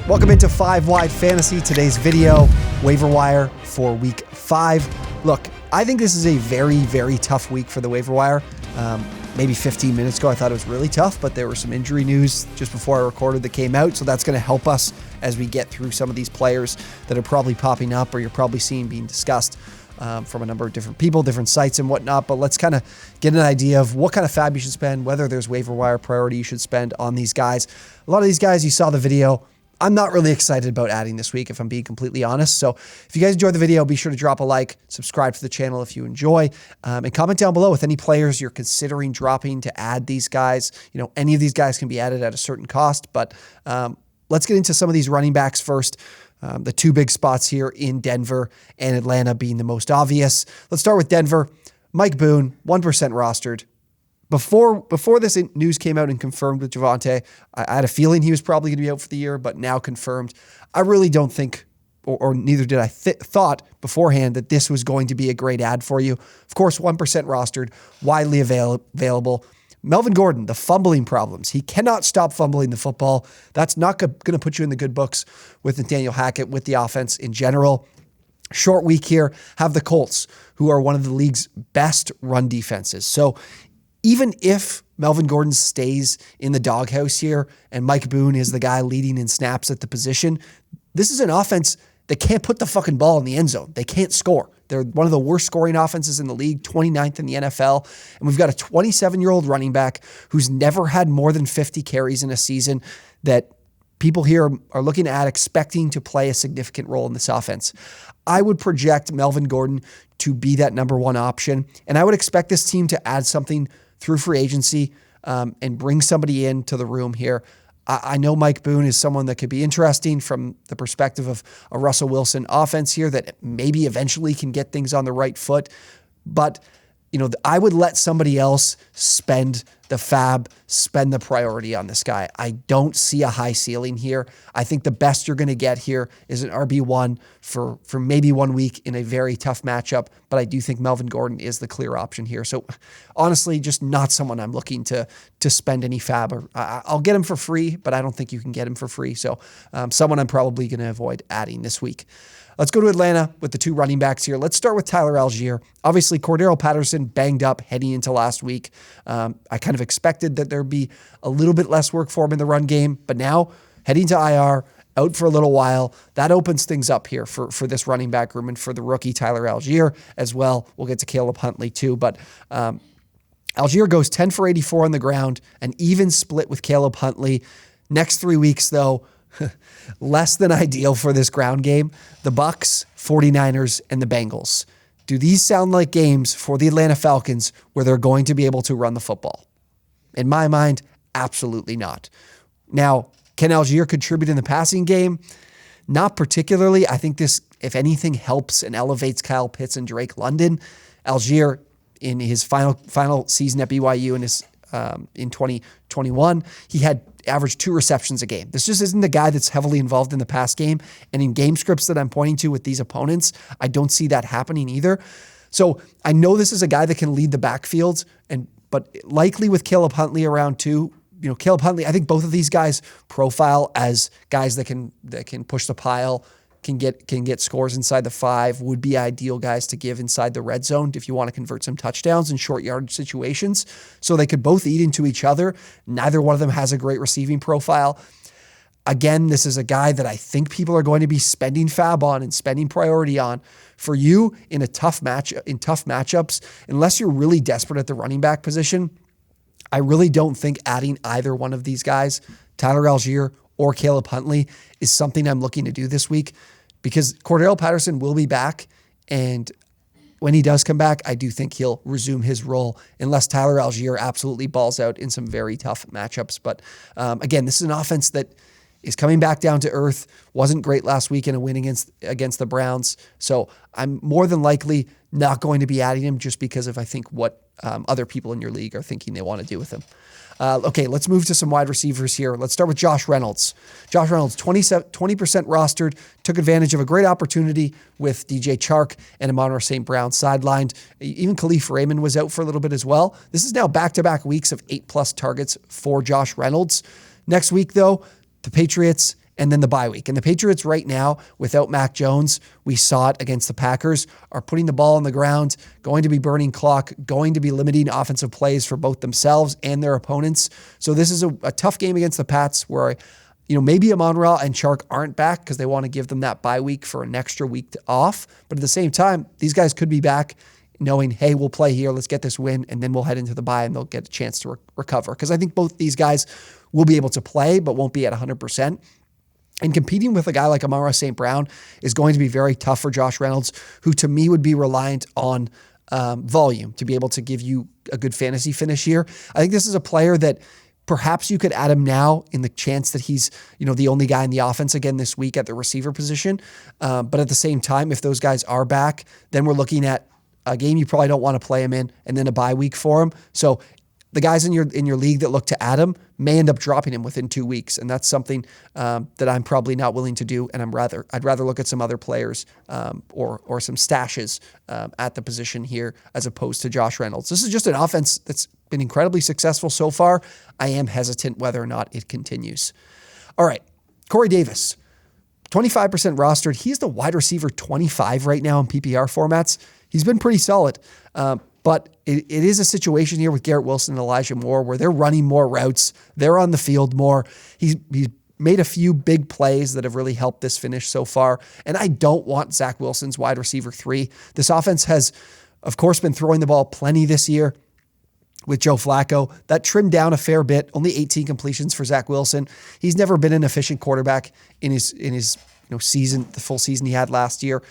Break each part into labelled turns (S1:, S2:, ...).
S1: Welcome into 5 Wide Fantasy. Today's video, waiver wire for week 5. Look, I think this is a very, very tough week for the waiver wire. Maybe 15 minutes ago, I thought it was really tough, but there was some injury news just before I recorded that came out. So that's going to help us as we get through some of these players that are probably popping up or you're probably seeing being discussed from a number of different people, different sites and whatnot. But let's kind of get an idea of what kind of fab you should spend, whether there's waiver wire priority you should spend on these guys. A lot of these guys, you saw the video, I'm not really excited about adding this week, if I'm being completely honest. So if you guys enjoyed the video, be sure to drop a like, subscribe to the channel if you enjoy, and comment down below with any players you're considering dropping to add these guys. You know, any of these guys can be added at a certain cost, but let's get into some of these running backs first. The two big spots here in Denver and Atlanta being the most obvious. Let's start with Denver. Mike Boone, 1% rostered. Before this news came out and confirmed with Javonte, I had a feeling he was probably going to be out for the year, but now confirmed. I really don't think, or neither did I thought beforehand that this was going to be a great ad for you. Of course, 1% rostered, widely available. Melvin Gordon, the fumbling problems. He cannot stop fumbling the football. That's not going to put you in the good books with Nathaniel Hackett, with the offense in general. Short week here, have the Colts, who are one of the league's best run defenses. So even if Melvin Gordon stays in the doghouse here and Mike Boone is the guy leading in snaps at the position, this is an offense that can't put the fucking ball in the end zone. They can't score. They're one of the worst scoring offenses in the league, 29th in the NFL. And we've got a 27-year-old running back who's never had more than 50 carries in a season that people here are looking at expecting to play a significant role in this offense. I would project Melvin Gordon to be that number one option. And I would expect this team to add something through free agency and bring somebody into the room here. I know Mike Boone is someone that could be interesting from the perspective of a Russell Wilson offense here that maybe eventually can get things on the right foot. But, you know, I would let somebody else spend the fab, spend the priority on this guy. I don't see a high ceiling here. I think the best you're going to get here is an RB1 for maybe 1 week in a very tough matchup, but I do think Melvin Gordon is the clear option here. So honestly, just not someone I'm looking to spend any fab. I'll get him for free, but I don't think you can get him for free. So someone I'm probably going to avoid adding this week. Let's go to Atlanta with the two running backs here. Let's start with Tyler Algier. Obviously, Cordero Patterson banged up heading into last week. I kind of expected that there'd be a little bit less work for him in the run game, but now heading to IR, out for a little while, that opens things up here for this running back room and for the rookie Tyler Algier as well. We'll get to Caleb Huntley too, but Algier goes 10 for 84 on the ground, an even split with Caleb Huntley. Next 3 weeks, though, less than ideal for this ground game. The Bucs, 49ers, and the Bengals. Do these sound like games for the Atlanta Falcons where they're going to be able to run the football? In my mind, absolutely not. Now, can Algier contribute in the passing game? Not particularly. I think this, if anything, helps and elevates Kyle Pitts and Drake London. Algier, in his final season at BYU in 2021, he had averaged 2 receptions a game. This just isn't the guy that's heavily involved in the pass game. And in game scripts that I'm pointing to with these opponents, I don't see that happening either. So I know this is a guy that can lead the backfield, but likely with Caleb Huntley around too. You know, Caleb Huntley, I think both of these guys profile as guys that can push the pile, can get scores inside the 5, would be ideal guys to give inside the red zone if you want to convert some touchdowns in short yardage situations. So they could both eat into each other. Neither one of them has a great receiving profile. Again, this is a guy that I think people are going to be spending fab on and spending priority on. For you in tough matchups, unless you're really desperate at the running back position, I really don't think adding either one of these guys, Tyler Algier or Caleb Huntley, is something I'm looking to do this week, because Cordero Patterson will be back, and when he does come back, I do think he'll resume his role unless Tyler Algier absolutely balls out in some very tough matchups. But again, this is an offense that is coming back down to earth. Wasn't great last week in a win against the Browns. So I'm more than likely not going to be adding him just because of, I think, what other people in your league are thinking they want to do with him. Okay, let's move to some wide receivers here. Let's start with Josh Reynolds. Josh Reynolds, 20% rostered, took advantage of a great opportunity with DJ Chark and Amon-Ra St. Brown sidelined. Even Khalif Raymond was out for a little bit as well. This is now back-to-back weeks of 8+ targets for Josh Reynolds. Next week, though, the Patriots and then the bye week. And the Patriots right now, without Mac Jones, we saw it against the Packers, are putting the ball on the ground, going to be burning clock, going to be limiting offensive plays for both themselves and their opponents. So this is a tough game against the Pats where, maybe Amon-Ra and Chark aren't back because they want to give them that bye week for an extra week off. But at the same time, these guys could be back knowing, hey, we'll play here, let's get this win, and then we'll head into the bye and they'll get a chance to recover. Because I think both these guys will be able to play, but won't be at 100%. And competing with a guy like Amon-Ra St. Brown is going to be very tough for Josh Reynolds, who to me would be reliant on volume to be able to give you a good fantasy finish here. I think this is a player that perhaps you could add him now in the chance that he's, the only guy in the offense again this week at the receiver position. But at the same time, if those guys are back, then we're looking at a game you probably don't want to play him in, and then a bye week for him. So the guys in your league that look to add him may end up dropping him within 2 weeks, and that's something that I'm probably not willing to do. And I'd rather look at some other players or some stashes at the position here as opposed to Josh Reynolds. This is just an offense that's been incredibly successful so far. I am hesitant whether or not it continues. All right, Corey Davis, 25% rostered. He's the wide receiver 25 right now in PPR formats. He's been pretty solid. But it is a situation here with Garrett Wilson and Elijah Moore where they're running more routes. They're on the field more. He's made a few big plays that have really helped this finish so far. And I don't want Zach Wilson's wide receiver 3. This offense has, of course, been throwing the ball plenty this year with Joe Flacco. That trimmed down a fair bit, only 18 completions for Zach Wilson. He's never been an efficient quarterback in his season, the full season he had last year.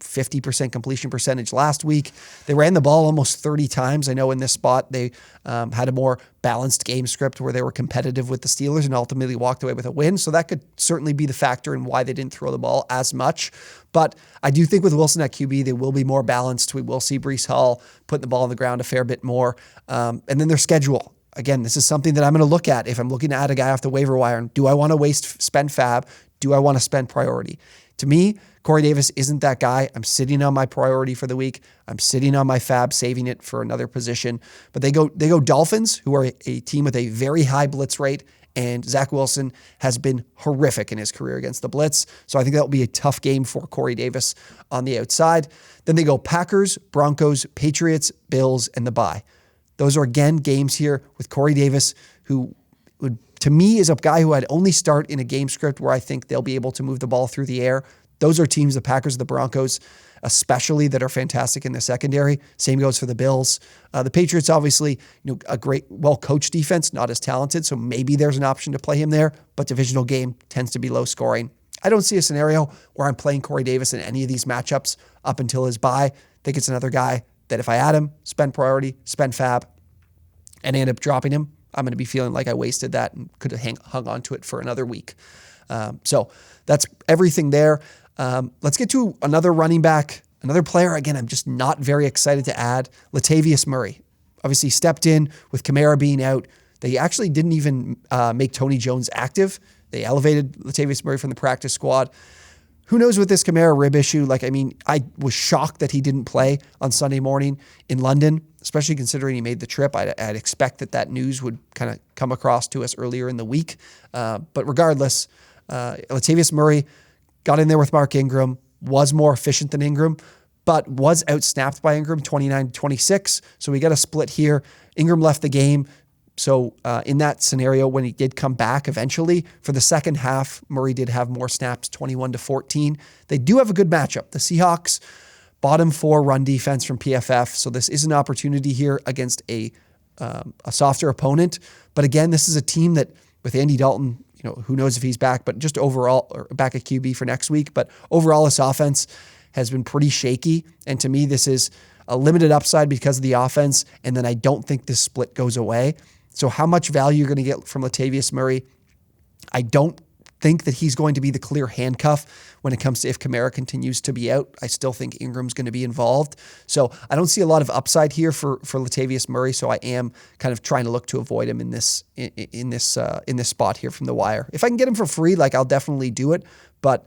S1: 50% completion percentage last week. They ran the ball almost 30 times. I know in this spot they had a more balanced game script where they were competitive with the Steelers and ultimately walked away with a win. So that could certainly be the factor in why they didn't throw the ball as much. But I do think with Wilson at QB, they will be more balanced. We will see Breece Hall putting the ball on the ground a fair bit more. And then their schedule. Again, this is something that I'm going to look at if I'm looking to add a guy off the waiver wire. Do I want to spend fab? Do I want to spend priority? To me, Corey Davis isn't that guy. I'm sitting on my priority for the week. I'm sitting on my fab, saving it for another position. But they go Dolphins, who are a team with a very high blitz rate, and Zach Wilson has been horrific in his career against the blitz. So I think that'll be a tough game for Corey Davis on the outside. Then they go Packers, Broncos, Patriots, Bills, and the bye. Those are, again, games here with Corey Davis, who would, to me, is a guy who I'd only start in a game script where I think they'll be able to move the ball through the air. Those are teams, the Packers, the Broncos, especially, that are fantastic in the secondary. Same goes for the Bills. The Patriots, obviously, a great, well-coached defense, not as talented, so maybe there's an option to play him there, but divisional game tends to be low scoring. I don't see a scenario where I'm playing Corey Davis in any of these matchups up until his bye. I think it's another guy that if I add him, spend priority, spend fab, and end up dropping him, I'm going to be feeling like I wasted that and could have hung on to it for another week. So that's everything there. Let's get to another running back, another player. Again, I'm just not very excited to add. Latavius Murray. Obviously stepped in with Kamara being out. They actually didn't even make Tony Jones active. They elevated Latavius Murray from the practice squad. Who knows with this Kamara rib issue? I was shocked that he didn't play on Sunday morning in London, especially considering he made the trip. I'd expect that news would kind of come across to us earlier in the week. But regardless, Latavius Murray got in there with Mark Ingram, was more efficient than Ingram, but was outsnapped by Ingram 29-26. So we got a split here. Ingram left the game. So in that scenario, when he did come back eventually, for the second half, Murray did have more snaps, 21-14. They do have a good matchup. The Seahawks, bottom 4 run defense from PFF. So this is an opportunity here against a softer opponent. But again, this is a team that with Andy Dalton, who knows if he's back, but just overall, or back at QB for next week. But overall, this offense has been pretty shaky. And to me, this is a limited upside because of the offense. And then I don't think this split goes away. So how much value you're going to get from Latavius Murray, I don't think that he's going to be the clear handcuff when it comes to if Kamara continues to be out. I still think Ingram's going to be involved. So I don't see a lot of upside here for Latavius Murray. So I am kind of trying to look to avoid him in this spot here from the wire. If I can get him for free, I'll definitely do it. But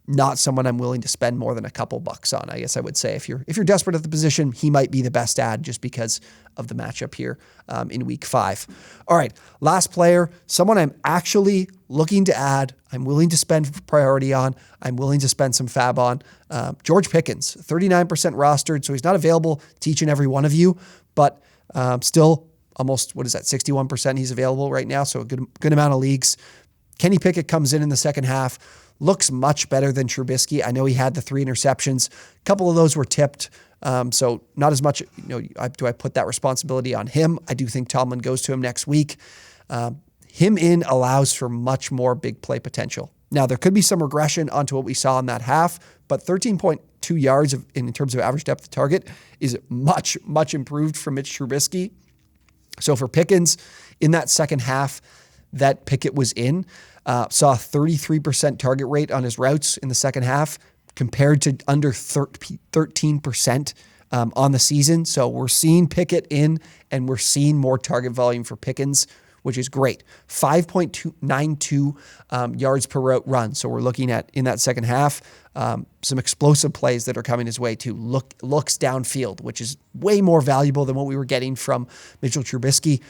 S1: not someone I'm willing to spend more than a couple bucks on. I guess I would say if you're desperate at the position, he might be the best add just because of the matchup here in week 5. All right, last player, someone I'm actually looking to add. I'm willing to spend priority on. I'm willing to spend some fab on. George Pickens, 39% rostered, so he's not available to each and every one of you, but still almost, 61% he's available right now, so a good amount of leagues. Kenny Pickett comes in the second half, looks much better than Trubisky. I know he had the 3 interceptions. A couple of those were tipped, so not as much, do I put that responsibility on him? I do think Tomlin goes to him next week. Him in allows for much more big play potential. Now, there could be some regression onto what we saw in that half, but 13.2 yards in terms of average depth of target is much, much improved from Mitch Trubisky. So for Pickens, in that second half that Pickett was in, saw a 33% target rate on his routes in the second half compared to under 13% on the season. So we're seeing Pickett in and we're seeing more target volume for Pickens, which is great. 5.92 yards per route run. So we're looking at, in that second half, some explosive plays that are coming his way too. Looks downfield, which is way more valuable than what we were getting from Mitchell Trubisky.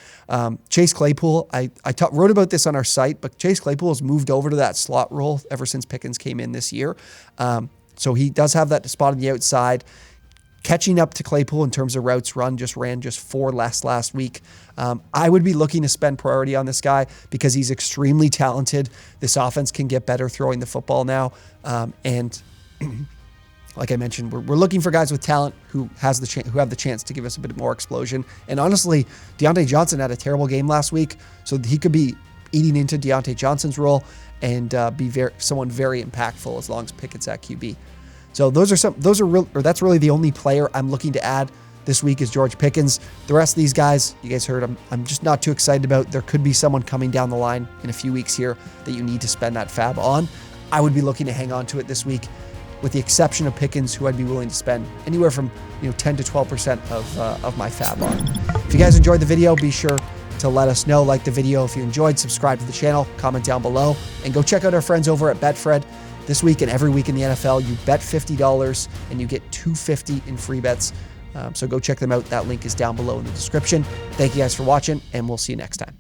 S1: Chase Claypool, I wrote about this on our site, but Chase Claypool has moved over to that slot role ever since Pickens came in this year. So he does have that spot on the outside. Catching up to Claypool in terms of routes run, ran 4 less last week. I would be looking to spend priority on this guy because he's extremely talented. This offense can get better throwing the football now. And like I mentioned, we're looking for guys with talent who have the chance to give us a bit more explosion. And honestly, Deontay Johnson had a terrible game last week, so he could be eating into Deontay Johnson's role and be someone very impactful as long as Pickett's at QB. So that's really the only player I'm looking to add this week is George Pickens. The rest of these guys, you guys heard, I'm just not too excited about. There could be someone coming down the line in a few weeks here that you need to spend that fab on. I would be looking to hang on to it this week, with the exception of Pickens, who I'd be willing to spend anywhere from 10 to 12% of my fab on. If you guys enjoyed the video, be sure to let us know. Like the video if you enjoyed, subscribe to the channel, comment down below, and go check out our friends over at Betfred. This week and every week in the NFL, you bet $50 and you get $250 in free bets. So go check them out. That link is down below in the description. Thank you guys for watching, and we'll see you next time.